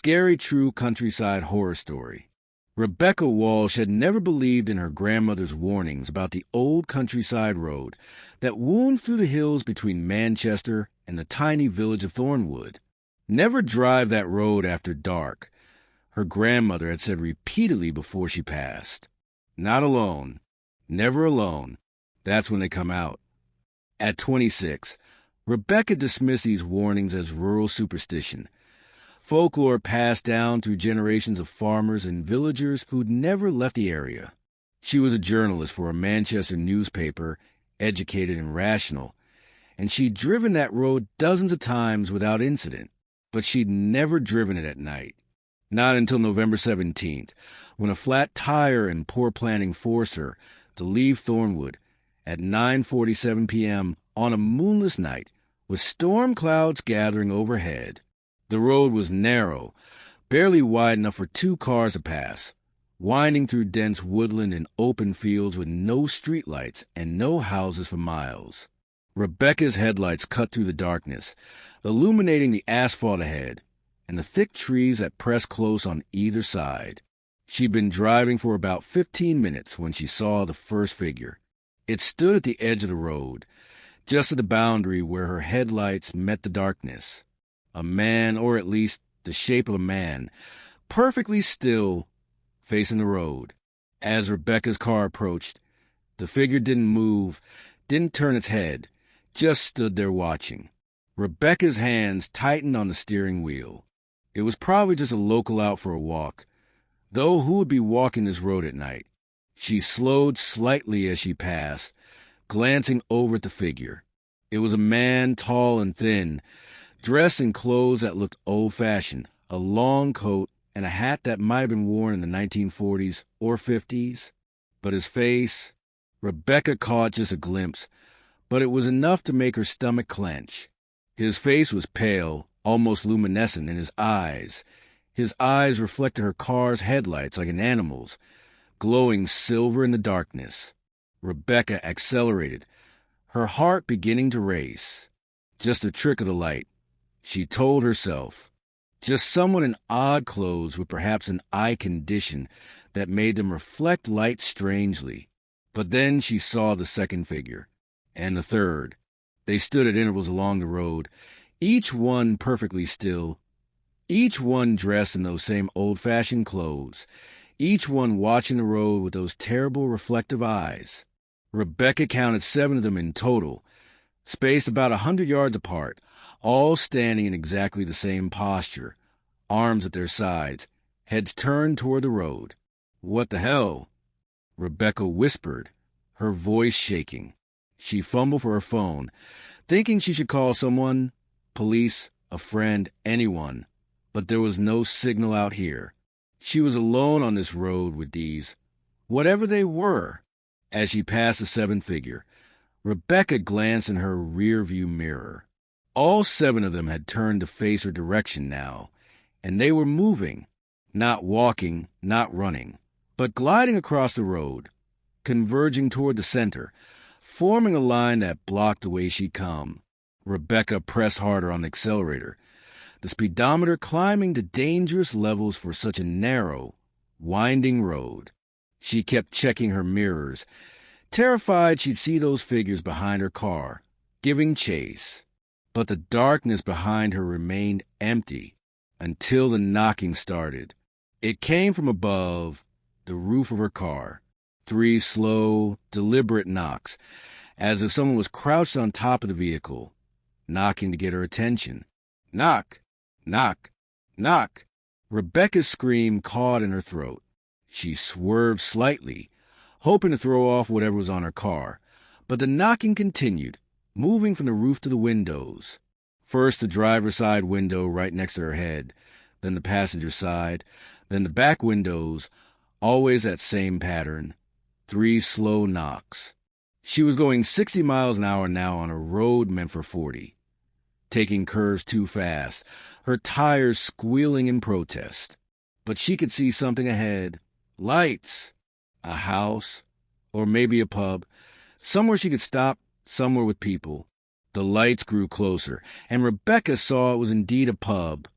scary true countryside horror story. Rebecca Walsh had never believed in her grandmother's warnings about the old countryside road that wound through the hills between Manchester and the tiny village of Thornwood. Never drive that road after dark, her grandmother had said repeatedly before she passed. Not alone. Never alone. That's when they come out. At 26, Rebecca dismissed these warnings as rural superstition. Folklore passed down through generations of farmers and villagers who'd never left the area. She was a journalist for a Manchester newspaper, educated and rational, and she'd driven that road dozens of times without incident, but she'd never driven it at night. Not until November 17th, when a flat tire and poor planning forced her to leave Thornwood at 9:47 p.m. on a moonless night, with storm clouds gathering overhead. The road was narrow, barely wide enough for 2 cars to pass, winding through dense woodland and open fields with no streetlights and no houses for miles. Rebecca's headlights cut through the darkness, illuminating the asphalt ahead and the thick trees that pressed close on either side. She'd been driving for about 15 minutes when she saw the first figure. It stood at the edge of the road, just at the boundary where her headlights met the darkness. A man, or at least the shape of a man, perfectly still, facing the road. As Rebecca's car approached, the figure didn't move, didn't turn its head, just stood there watching. Rebecca's hands tightened on the steering wheel. It was probably just a local out for a walk, though who would be walking this road at night? She slowed slightly as she passed, glancing over at the figure. It was a man, tall and thin, dressed in clothes that looked old-fashioned, a long coat and a hat that might have been worn in the 1940s or 50s. But his face, Rebecca caught just a glimpse, but it was enough to make her stomach clench. His face was pale, almost luminescent in his eyes. His eyes reflected her car's headlights like an animal's, glowing silver in the darkness. Rebecca accelerated, her heart beginning to race. Just a trick of the light, she told herself. Just someone in odd clothes with perhaps an eye condition that made them reflect light strangely. But then she saw the second figure, and the third. They stood at intervals along the road, each one perfectly still, each one dressed in those same old-fashioned clothes, each one watching the road with those terrible reflective eyes. Rebecca counted 7 of them in total, spaced about 100 yards apart, all standing in exactly the same posture, arms at their sides, heads turned toward the road. "What the hell?" Rebecca whispered, her voice shaking. She fumbled for her phone, thinking she should call someone, police, a friend, anyone, but there was no signal out here. She was alone on this road with these, whatever they were. As she passed the 7th figure, Rebecca glanced in her rear-view mirror. All 7 of them had turned to face her direction now, and they were moving, not walking, not running, but gliding across the road, converging toward the center, forming a line that blocked the way she'd come. Rebecca pressed harder on the accelerator, the speedometer climbing to dangerous levels for such a narrow, winding road. She kept checking her mirrors, terrified she'd see those figures behind her car, giving chase. But the darkness behind her remained empty until the knocking started. It came from above the roof of her car. 3 slow, deliberate knocks, as if someone was crouched on top of the vehicle, knocking to get her attention. Knock! Knock! Knock! Rebecca's scream caught in her throat. She swerved slightly, hoping to throw off whatever was on her car, but the knocking continued, moving from the roof to the windows. First the driver's side window right next to her head, then the passenger side, then the back windows, always that same pattern. 3 slow knocks. She was going 60 miles an hour now on a road meant for 40, taking curves too fast, her tires squealing in protest. But she could see something ahead. Lights. A house, or maybe a pub, somewhere she could stop, somewhere with people. The lights grew closer, and Rebecca saw it was indeed a pub.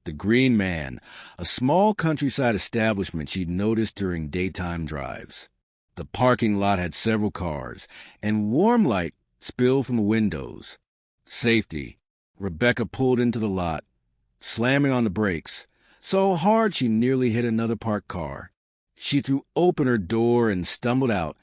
The Green Man, a small countryside establishment she'd noticed during daytime drives. The parking lot had several cars, and warm light spilled from the windows. Safety. Rebecca pulled into the lot, slamming on the brakes, so hard she nearly hit another parked car. She threw open her door and stumbled out,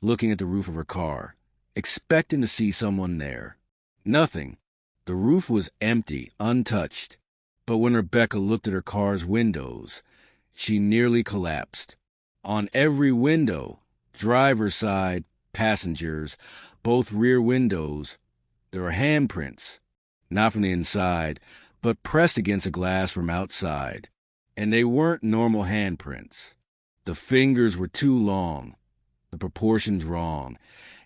looking at the roof of her car, expecting to see someone there. Nothing. The roof was empty, untouched. But when Rebecca looked at her car's windows, she nearly collapsed. On every window, driver's side, passengers, both rear windows, there were handprints, not from the inside, but pressed against the glass from outside. And they weren't normal handprints. The fingers were too long, the proportions wrong,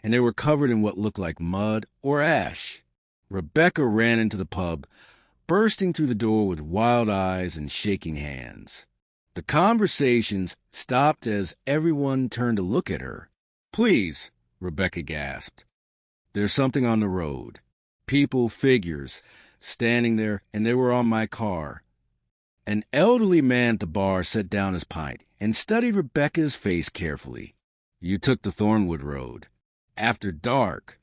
and they were covered in what looked like mud or ash. Rebecca ran into the pub, bursting through the door with wild eyes and shaking hands. The conversations stopped as everyone turned to look at her. "Please," Rebecca gasped. "There's something on the road. People, figures, standing there, and they were on my car." An elderly man at the bar set down his pint and studied Rebecca's face carefully. "You took the Thornwood Road. After dark."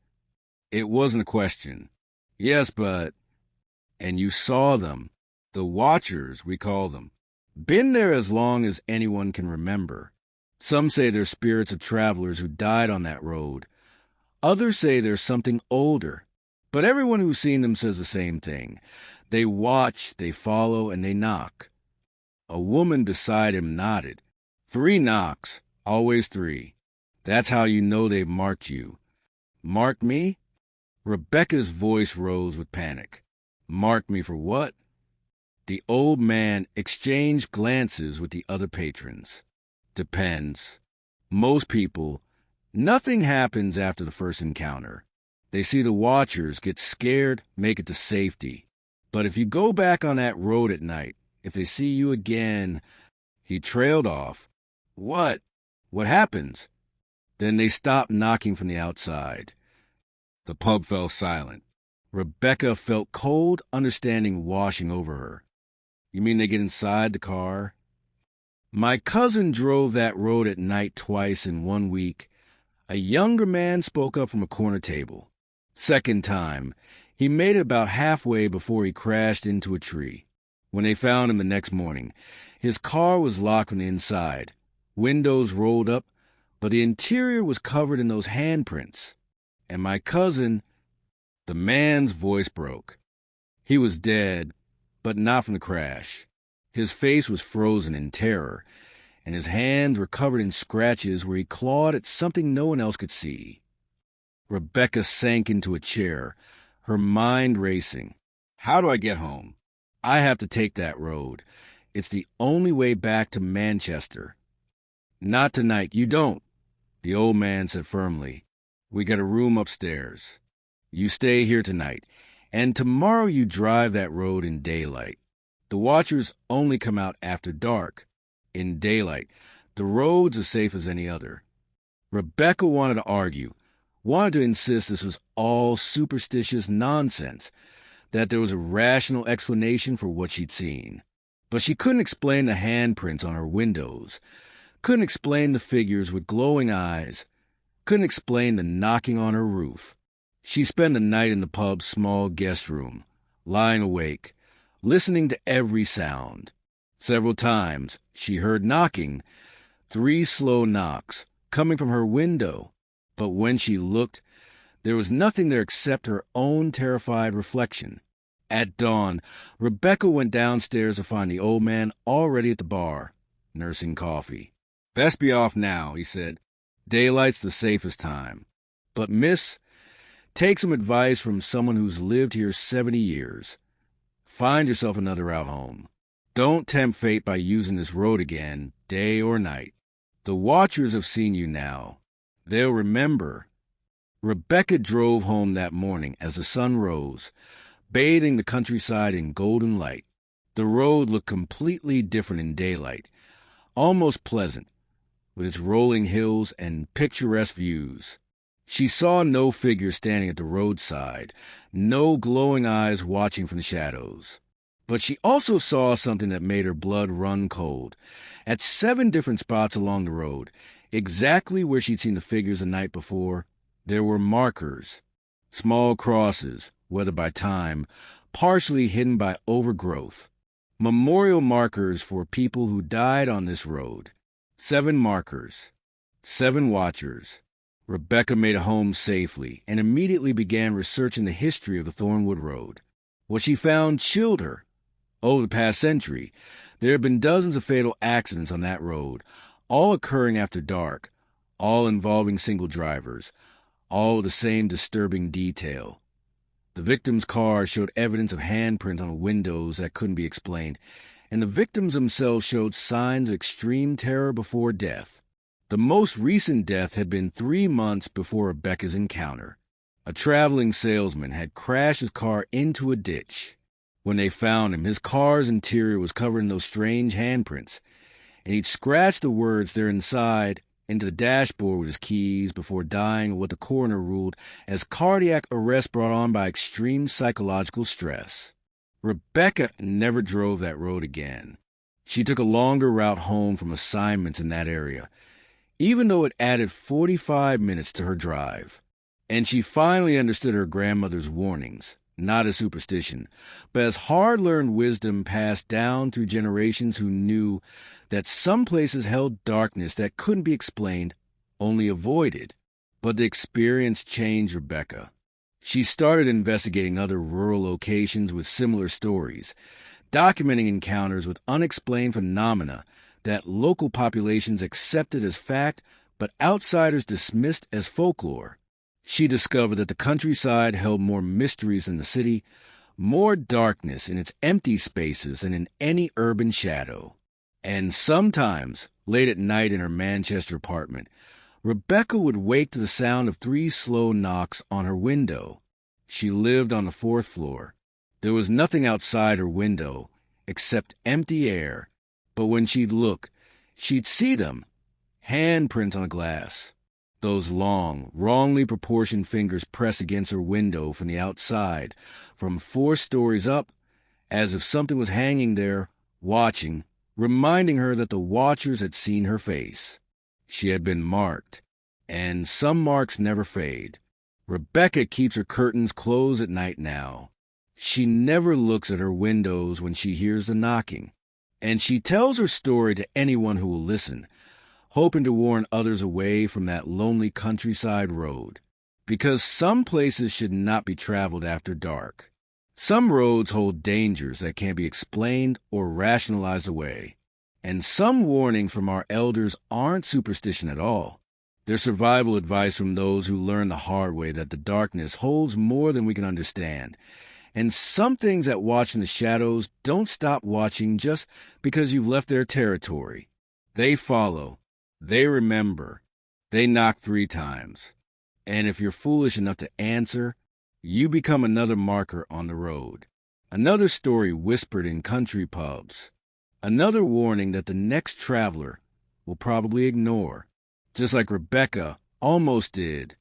It wasn't a question. "Yes, but—" "And you saw them. The Watchers, we call them. Been there as long as anyone can remember. Some say they're spirits of travelers who died on that road. Others say there's something older. But everyone who's seen them says the same thing. They watch, they follow, and they knock." A woman beside him nodded. "3 knocks, always 3. That's how you know they've marked you." "Marked me?" Rebecca's voice rose with panic. "Marked me for what?" The old man exchanged glances with the other patrons. "Depends. Most people, nothing happens after the first encounter. They see the Watchers, get scared, make it to safety. But if you go back on that road at night, if they see you again—" He trailed off. "What? What happens?" "Then they stop knocking from the outside." The pub fell silent. Rebecca felt cold understanding washing over her. "You mean they get inside the car?" "My cousin drove that road at night twice in 1 week. A younger man spoke up from a corner table. Second time, he made it about halfway before he crashed into a tree. When they found him the next morning, his car was locked from the inside, windows rolled up, but the interior was covered in those handprints. And my cousin—" The man's voice broke. He was dead, but not from the crash. His face was frozen in terror, and his hands were covered in scratches where he clawed at something no one else could see. Rebecca sank into a chair, her mind racing. "How do I get home? I have to take that road. It's the only way back to Manchester." "Not tonight. You don't," the old man said firmly. "We got a room upstairs. You stay here tonight, and tomorrow you drive that road in daylight. The Watchers only come out after dark. In daylight, the road's as safe as any other." Rebecca wanted to argue, wanted to insist this was all superstitious nonsense, that there was a rational explanation for what she'd seen. But she couldn't explain the handprints on her windows, couldn't explain the figures with glowing eyes, couldn't explain the knocking on her roof. She spent the night in the pub's small guest room, lying awake, listening to every sound. Several times she heard knocking, 3 slow knocks, coming from her window. But when she looked, there was nothing there except her own terrified reflection. At dawn, Rebecca went downstairs to find the old man already at the bar, nursing coffee. "Best be off now," he said. "Daylight's the safest time. But, miss, take some advice from someone who's lived here 70 years. Find yourself another route home. Don't tempt fate by using this road again, day or night. The Watchers have seen you now. They'll remember." Rebecca drove home that morning as the sun rose, bathing the countryside in golden light. The road looked completely different in daylight, almost pleasant, with its rolling hills and picturesque views. She saw no figure standing at the roadside, no glowing eyes watching from the shadows. But she also saw something that made her blood run cold. At 7 different spots along the road, exactly where she'd seen the figures the night before, there were markers. Small crosses, weathered by time, partially hidden by overgrowth. Memorial markers for people who died on this road. 7 markers. 7 watchers. Rebecca made it home safely and immediately began researching the history of the Thornwood Road. What she found chilled her. Over the past century, there have been dozens of fatal accidents on that road, all occurring after dark, all involving single drivers, all with the same disturbing detail. The victim's car showed evidence of handprints on the windows that couldn't be explained, and the victims themselves showed signs of extreme terror before death. The most recent death had been 3 months before Rebecca's encounter. A traveling salesman had crashed his car into a ditch. When they found him, his car's interior was covered in those strange handprints, and he'd scratched the words "they're inside" into the dashboard with his keys before dying of what the coroner ruled as cardiac arrest brought on by extreme psychological stress. Rebecca never drove that road again. She took a longer route home from assignments in that area, even though it added 45 minutes to her drive. And she finally understood her grandmother's warnings, not as superstition, but as hard-learned wisdom passed down through generations who knew that some places held darkness that couldn't be explained, only avoided. But the experience changed Rebecca. She started investigating other rural locations with similar stories, documenting encounters with unexplained phenomena that local populations accepted as fact, but outsiders dismissed as folklore. She discovered that the countryside held more mysteries than the city, more darkness in its empty spaces than in any urban shadow. And sometimes, late at night in her Manchester apartment, Rebecca would wake to the sound of 3 slow knocks on her window. She lived on the 4th floor. There was nothing outside her window except empty air, but when she'd look, she'd see them, handprints on the glass. Those long, wrongly proportioned fingers pressed against her window from the outside, from 4 stories up, as if something was hanging there, watching, reminding her that the watchers had seen her face. She had been marked, and some marks never fade. Rebecca keeps her curtains closed at night now. She never looks at her windows when she hears the knocking, and she tells her story to anyone who will listen, hoping to warn others away from that lonely countryside road, because some places should not be traveled after dark. Some roads hold dangers that can't be explained or rationalized away, and some warnings from our elders aren't superstition at all. They're survival advice from those who learn the hard way that the darkness holds more than we can understand, and some things that watch in the shadows don't stop watching just because you've left their territory. They follow. They remember. They knock 3 times. And if you're foolish enough to answer, you become another marker on the road. Another story whispered in country pubs. Another warning that the next traveler will probably ignore, just like Rebecca almost did